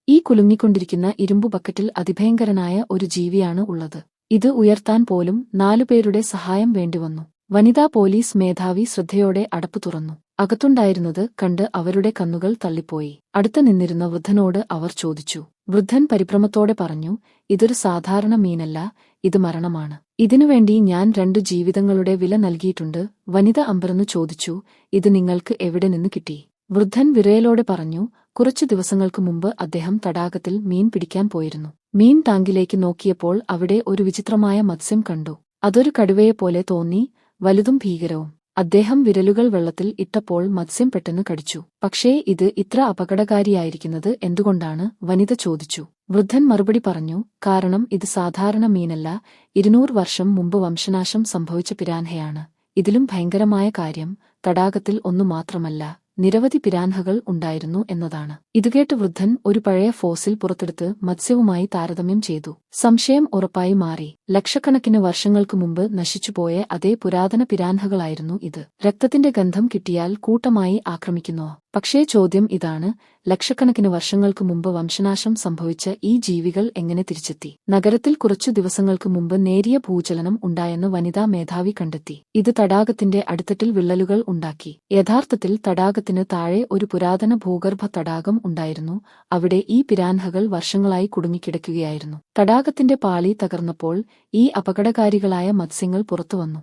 ഈ കുലുങ്ങിക്കൊണ്ടിരിക്കുന്ന ഇരുമ്പു ബക്കറ്റിൽ അതിഭയങ്കരനായ ഒരു ജീവിയാണ് ഉള്ളത്. ഇത് ഉയർത്താൻ പോലും 4 പേരുടെ സഹായം വേണ്ടിവന്നു. വനിതാ പോലീസ് മേധാവി ശ്രദ്ധയോടെ അടപ്പ് തുറന്നു. അകത്തുണ്ടായിരുന്നത് കണ്ട് അവരുടെ കണ്ണുകൾ തള്ളിപ്പോയി. അടുത്ത് നിന്നിരുന്ന വൃദ്ധനോട് അവർ ചോദിച്ചു. വൃദ്ധൻ പരിഭ്രമത്തോടെ പറഞ്ഞു, ഇതൊരു സാധാരണ മീനല്ല, ഇത് മരണമാണ്. ഇതിനുവേണ്ടി ഞാൻ 2 ജീവിതങ്ങളുടെ വില നൽകിയിട്ടുണ്ട്. വനിത അമ്പരന്നു ചോദിച്ചു, ഇത് നിങ്ങൾക്ക് എവിടെ നിന്ന് കിട്ടി? വൃദ്ധൻ വിറയലോടെ പറഞ്ഞു, കുറച്ചു ദിവസങ്ങൾക്ക് മുമ്പ് അദ്ദേഹം തടാകത്തിൽ മീൻ പിടിക്കാൻ പോയിരുന്നു. മീൻ ടാങ്കിലേക്ക് നോക്കിയപ്പോൾ അവിടെ ഒരു വിചിത്രമായ മത്സ്യം കണ്ടു. അതൊരു കടുവയെപ്പോലെ തോന്നി, വലുതും ഭീകരവും. അദ്ദേഹം വിരലുകൾ വെള്ളത്തിൽ ഇട്ടപ്പോൾ മത്സ്യം പെട്ടെന്ന് കടിച്ചു. പക്ഷേ ഇത് ഇത്ര അപകടകാരിയായിരിക്കുന്നത് എന്തുകൊണ്ടാണ്? വനിത ചോദിച്ചു. വൃദ്ധൻ മറുപടി പറഞ്ഞു, കാരണം ഇത് സാധാരണ മീനല്ല, 200 വർഷം മുമ്പ് വംശനാശം സംഭവിച്ച പിരാൻഹയാണ്. ഇതിലും ഭയങ്കരമായ കാര്യം, തടാകത്തിൽ ഒന്നു മാത്രമല്ല, നിരവധി പിരാൻഹകൾ ഉണ്ടായിരുന്നു എന്നതാണ്. ഇതുകേട്ട് വൃദ്ധൻ ഒരു പഴയ ഫോസിൽ പുറത്തെടുത്ത് മത്സ്യവുമായി താരതമ്യം ചെയ്തു. സംശയം ഉറപ്പായി മാറി. ലക്ഷക്കണക്കിന് വർഷങ്ങൾക്ക് മുമ്പ് നശിച്ചുപോയ അതേ പുരാതന പിരാൻഹകളായിരുന്നു ഇത്. രക്തത്തിന്റെ ഗന്ധം കിട്ടിയാൽ കൂട്ടമായി ആക്രമിക്കുന്നോ? പക്ഷേ ചോദ്യം ഇതാണ്, ലക്ഷക്കണക്കിന് വർഷങ്ങൾക്ക് മുമ്പ് വംശനാശം സംഭവിച്ച ഈ ജീവികൾ എങ്ങനെ തിരിച്ചെത്തി? നഗരത്തിൽ കുറച്ചു ദിവസങ്ങൾക്ക് മുമ്പ് നേരിയ ഭൂചലനം ഉണ്ടായെന്ന് വനിതാ മേധാവി കണ്ടെത്തി. ഇത് തടാകത്തിന്റെ അടിത്തട്ടിൽ വിള്ളലുകൾ ഉണ്ടാക്കി. യഥാർത്ഥത്തിൽ തടാകത്തിന് താഴെ ഒരു പുരാതന ഭൂഗർഭ തടാകം ഉണ്ടായിരുന്നു. അവിടെ ഈ പിരാൻഹകൾ വർഷങ്ങളായി കുടുങ്ങിക്കിടക്കുകയായിരുന്നു. തടാകത്തിന്റെ പാളി തകർന്നപ്പോൾ ഈ അപകടകാരികളായ മത്സ്യങ്ങൾ പുറത്തുവന്നു.